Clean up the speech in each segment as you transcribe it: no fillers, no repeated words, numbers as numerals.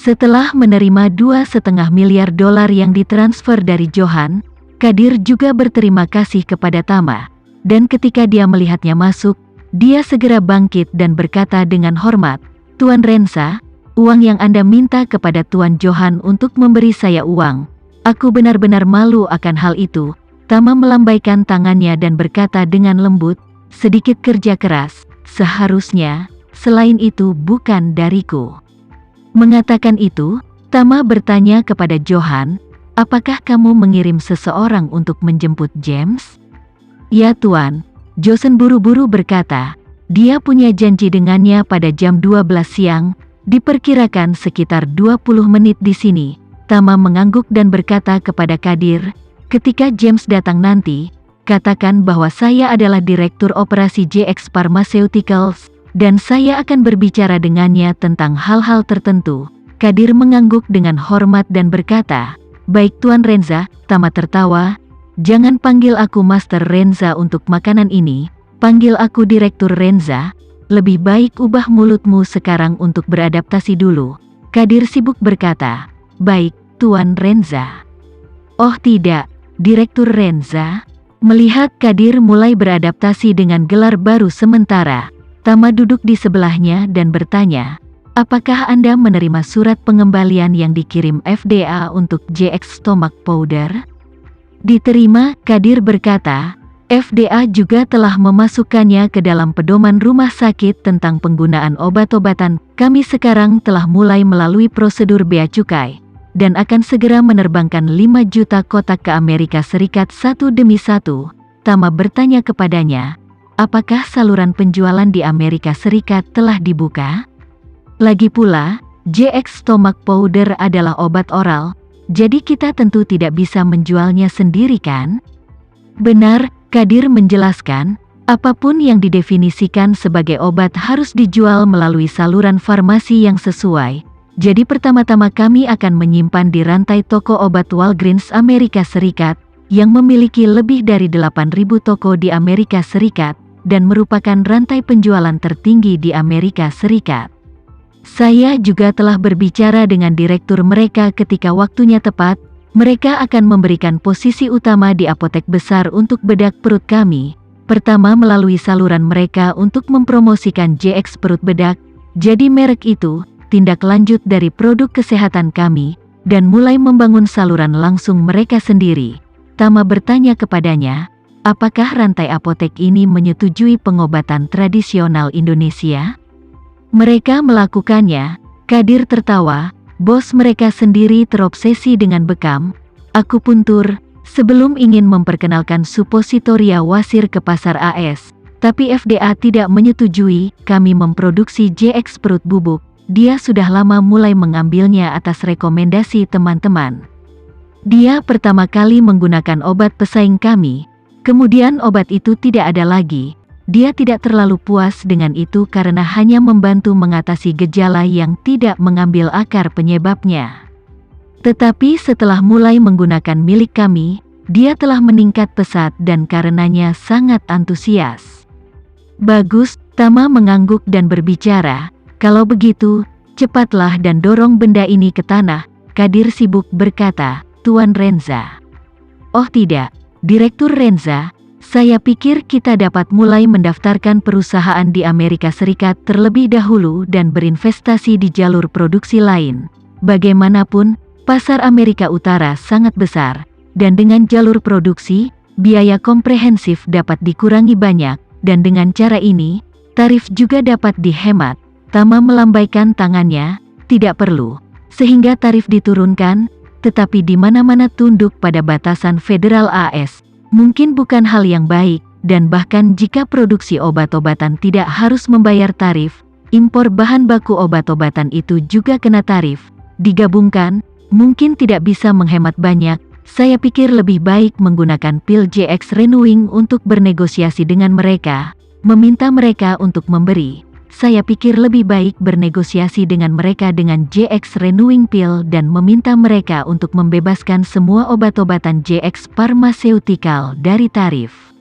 Setelah menerima $2,5 miliar yang ditransfer dari Johan, Kadir juga berterima kasih kepada Tama. Dan ketika dia melihatnya masuk, dia segera bangkit dan berkata dengan hormat, "Tuan Renza, uang yang Anda minta kepada Tuan Johan untuk memberi saya uang. Aku benar-benar malu akan hal itu." Tama melambaikan tangannya dan berkata dengan lembut, "Sedikit kerja keras, seharusnya, selain itu bukan dariku." Mengatakan itu, Tama bertanya kepada Johan, "Apakah kamu mengirim seseorang untuk menjemput James?" "Ya Tuan," Johnson buru-buru berkata. "Dia punya janji dengannya pada jam 12 siang, diperkirakan sekitar 20 menit di sini." Tama mengangguk dan berkata kepada Kadir, "Ketika James datang nanti, katakan bahwa saya adalah Direktur Operasi JX Pharmaceuticals, dan saya akan berbicara dengannya tentang hal-hal tertentu." Kadir mengangguk dengan hormat dan berkata, "Baik Tuan Renza." Tama tertawa, "Jangan panggil aku Master Renza untuk makanan ini, panggil aku Direktur Renza. Lebih baik ubah mulutmu sekarang untuk beradaptasi dulu." Kadir sibuk berkata, "Baik, Tuan Renza." "Oh tidak, Direktur Renza." Melihat Kadir mulai beradaptasi dengan gelar baru sementara, Tama duduk di sebelahnya dan bertanya, "Apakah Anda menerima surat pengembalian yang dikirim FDA untuk JX Stomach Powder?" "Diterima," Kadir berkata. "FDA juga telah memasukkannya ke dalam pedoman rumah sakit tentang penggunaan obat-obatan. Kami sekarang telah mulai melalui prosedur bea cukai, dan akan segera menerbangkan 5 juta kotak ke Amerika Serikat satu demi satu." Tama bertanya kepadanya, "Apakah saluran penjualan di Amerika Serikat telah dibuka? Lagi pula, JX Stomach Powder adalah obat oral, jadi kita tentu tidak bisa menjualnya sendiri kan?" "Benar," Kadir menjelaskan, "apapun yang didefinisikan sebagai obat harus dijual melalui saluran farmasi yang sesuai. Jadi pertama-tama kami akan menyimpan di rantai toko obat Walgreens Amerika Serikat, yang memiliki lebih dari 8.000 toko di Amerika Serikat, dan merupakan rantai penjualan tertinggi di Amerika Serikat. Saya juga telah berbicara dengan direktur mereka ketika waktunya tepat. Mereka akan memberikan posisi utama di apotek besar untuk bedak perut kami. Pertama melalui saluran mereka untuk mempromosikan JX perut bedak. Jadi merek itu, tindak lanjut dari produk kesehatan kami, dan mulai membangun saluran langsung mereka sendiri." Tama bertanya kepadanya, "Apakah rantai apotek ini menyetujui pengobatan tradisional Indonesia?" "Mereka melakukannya," Kadir tertawa, "bos mereka sendiri terobsesi dengan bekam, akupuntur, sebelum ingin memperkenalkan supositoria wasir ke pasar AS. Tapi FDA tidak menyetujui kami memproduksi JX perut bubuk. Dia sudah lama mulai mengambilnya atas rekomendasi teman-teman. Dia pertama kali menggunakan obat pesaing kami, kemudian obat itu tidak ada lagi. Dia tidak terlalu puas dengan itu karena hanya membantu mengatasi gejala yang tidak mengambil akar penyebabnya. Tetapi setelah mulai menggunakan milik kami, dia telah meningkat pesat dan karenanya sangat antusias." "Bagus," Tama mengangguk dan berbicara, "Kalau begitu, cepatlah dan dorong benda ini ke tanah." Kadir sibuk berkata, "Tuan Renza." "Oh tidak, Direktur Renza, saya pikir kita dapat mulai mendaftarkan perusahaan di Amerika Serikat terlebih dahulu dan berinvestasi di jalur produksi lain. Bagaimanapun, pasar Amerika Utara sangat besar, dan dengan jalur produksi, biaya komprehensif dapat dikurangi banyak, dan dengan cara ini, tarif juga dapat dihemat." Tama melambaikan tangannya, "Tidak perlu, sehingga tarif diturunkan, tetapi di mana-mana tunduk pada batasan federal AS. Mungkin bukan hal yang baik, dan bahkan jika produksi obat-obatan tidak harus membayar tarif, impor bahan baku obat-obatan itu juga kena tarif. Digabungkan, mungkin tidak bisa menghemat banyak. Saya pikir lebih baik menggunakan pil JX Renewing untuk bernegosiasi dengan mereka, meminta mereka untuk memberi. Saya pikir lebih baik bernegosiasi dengan mereka dengan JX Renewing Pill dan meminta mereka untuk membebaskan semua obat-obatan JX Pharmaceutical dari tarif."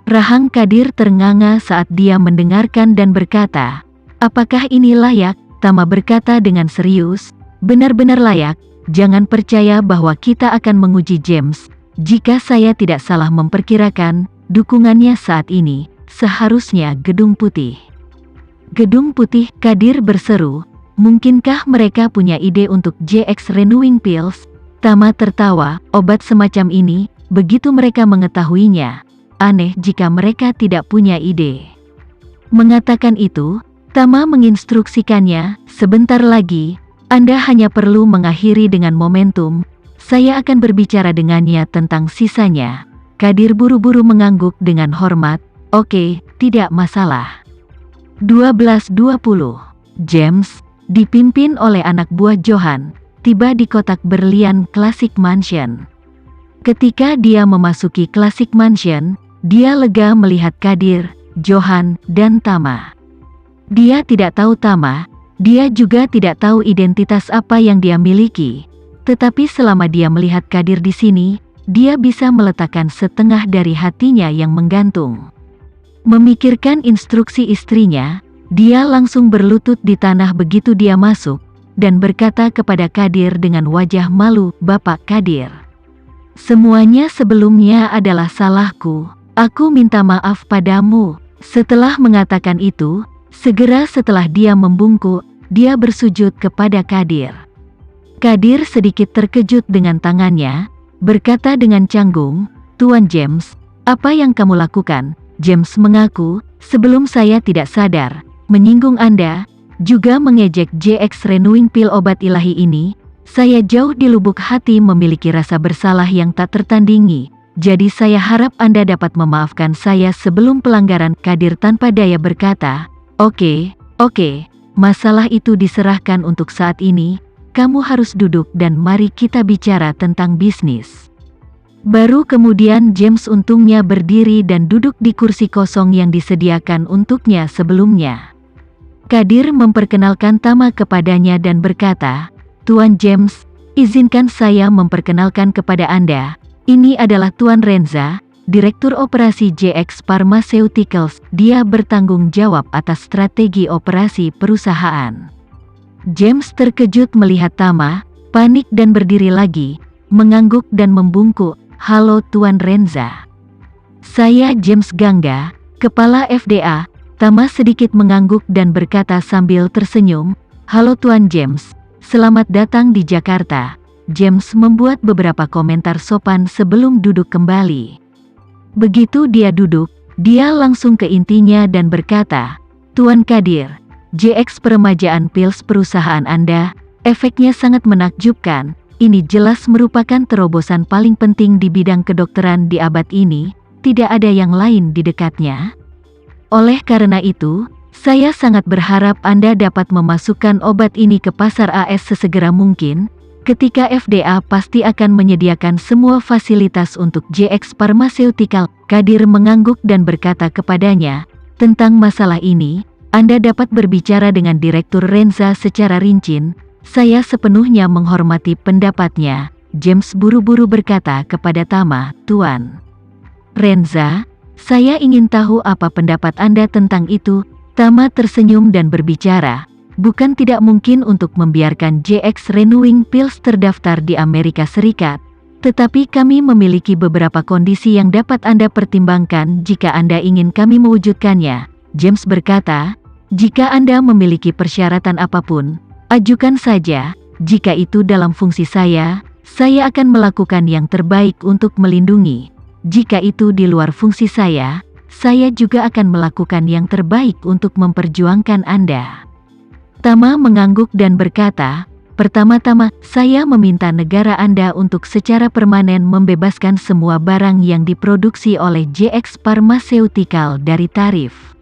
Rahang Kadir ternganga saat dia mendengarkan dan berkata, "Apakah ini layak?" Tama berkata dengan serius, Benar-benar layak, jangan percaya bahwa kita akan menguji James. Jika saya tidak salah memperkirakan, dukungannya saat ini, seharusnya Gedung Putih. Gedung Putih, Kadir berseru. Mungkinkah mereka punya ide untuk JX Renewing Pills? Tama tertawa, obat semacam ini, begitu mereka mengetahuinya. Aneh jika mereka tidak punya ide. Mengatakan itu, Tama menginstruksikannya, sebentar lagi, Anda hanya perlu mengakhiri dengan momentum, saya akan berbicara dengannya tentang sisanya. Kadir buru-buru mengangguk dengan hormat, oke, tidak masalah. 12.20. James, dipimpin oleh anak buah Johan, tiba di kotak berlian Classic Mansion. Ketika dia memasuki Classic Mansion, dia lega melihat Kadir, Johan, dan Tama. Dia tidak tahu Tama, dia juga tidak tahu identitas apa yang dia miliki. Tetapi selama dia melihat Kadir di sini, dia bisa meletakkan setengah dari hatinya yang menggantung. Memikirkan instruksi istrinya, dia langsung berlutut di tanah begitu dia masuk, dan berkata kepada Kadir dengan wajah malu, "Bapak Kadir, semuanya sebelumnya adalah salahku. Aku minta maaf padamu." Setelah mengatakan itu, segera setelah dia membungkuk, dia bersujud kepada Kadir. Kadir sedikit terkejut dengan tangannya, berkata dengan canggung, "Tuan James, apa yang kamu lakukan?" James mengaku, "Sebelum saya tidak sadar, menyinggung Anda, juga mengejek JX Renewing Pill obat ilahi ini, saya jauh di lubuk hati memiliki rasa bersalah yang tak tertandingi. Jadi saya harap Anda dapat memaafkan saya sebelum pelanggaran." Kadir tanpa daya berkata, Oke, masalah itu diserahkan untuk saat ini, kamu harus duduk dan mari kita bicara tentang bisnis." Baru kemudian James untungnya berdiri dan duduk di kursi kosong yang disediakan untuknya sebelumnya. Kadir memperkenalkan Tama kepadanya dan berkata, "Tuan James, izinkan saya memperkenalkan kepada Anda, ini adalah Tuan Renza, Direktur Operasi JX Pharmaceuticals. Dia bertanggung jawab atas strategi operasi perusahaan." James terkejut melihat Tama, panik dan berdiri lagi, mengangguk dan membungkuk, "Halo Tuan Renza. Saya James Gangga, Kepala FDA." Tama sedikit mengangguk dan berkata sambil tersenyum, "Halo Tuan James, selamat datang di Jakarta." James membuat beberapa komentar sopan sebelum duduk kembali. Begitu dia duduk, dia langsung ke intinya dan berkata, "Tuan Kadir, JX peremajaan pils perusahaan Anda, efeknya sangat menakjubkan. Ini jelas merupakan terobosan paling penting di bidang kedokteran di abad ini, tidak ada yang lain di dekatnya. Oleh karena itu, saya sangat berharap Anda dapat memasukkan obat ini ke pasar AS sesegera mungkin. Ketika FDA pasti akan menyediakan semua fasilitas untuk JX Pharmaceutical." Kadir mengangguk dan berkata kepadanya, "Tentang masalah ini, Anda dapat berbicara dengan Direktur Renza secara rinci. Saya sepenuhnya menghormati pendapatnya." James buru-buru berkata kepada Tama, "Tuan Renza, saya ingin tahu apa pendapat Anda tentang itu." Tama tersenyum dan berbicara, "Bukan tidak mungkin untuk membiarkan JX Renewing Pills terdaftar di Amerika Serikat, tetapi kami memiliki beberapa kondisi yang dapat Anda pertimbangkan jika Anda ingin kami mewujudkannya." James berkata, "Jika Anda memiliki persyaratan apapun, ajukan saja. Jika itu dalam fungsi saya akan melakukan yang terbaik untuk melindungi. Jika itu di luar fungsi saya juga akan melakukan yang terbaik untuk memperjuangkan Anda." Tama mengangguk dan berkata, "Pertama-tama, saya meminta negara Anda untuk secara permanen membebaskan semua barang yang diproduksi oleh JX Pharmaceutical dari tarif."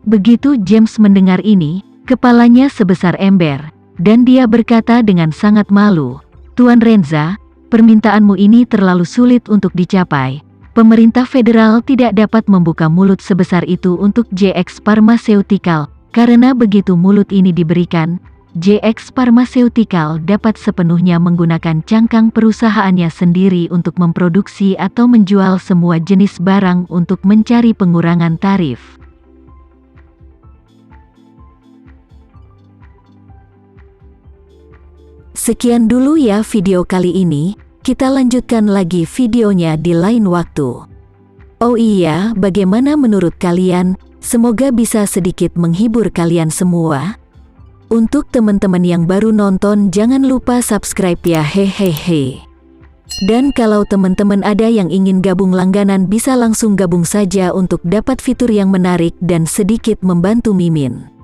Begitu James mendengar ini, kepalanya sebesar ember, dan dia berkata dengan sangat malu, "Tuan Renza, permintaanmu ini terlalu sulit untuk dicapai. Pemerintah federal tidak dapat membuka mulut sebesar itu untuk JX Pharmaceutical. Karena begitu mulut ini diberikan, JX Pharmaceutical dapat sepenuhnya menggunakan cangkang perusahaannya sendiri untuk memproduksi atau menjual semua jenis barang untuk mencari pengurangan tarif." Sekian dulu ya video kali ini, kita lanjutkan lagi videonya di lain waktu. Oh iya, bagaimana menurut kalian? Semoga bisa sedikit menghibur kalian semua. Untuk teman-teman yang baru nonton, jangan lupa subscribe ya, hehehe. Dan kalau teman-teman ada yang ingin gabung langganan, bisa langsung gabung saja untuk dapat fitur yang menarik dan sedikit membantu Mimin.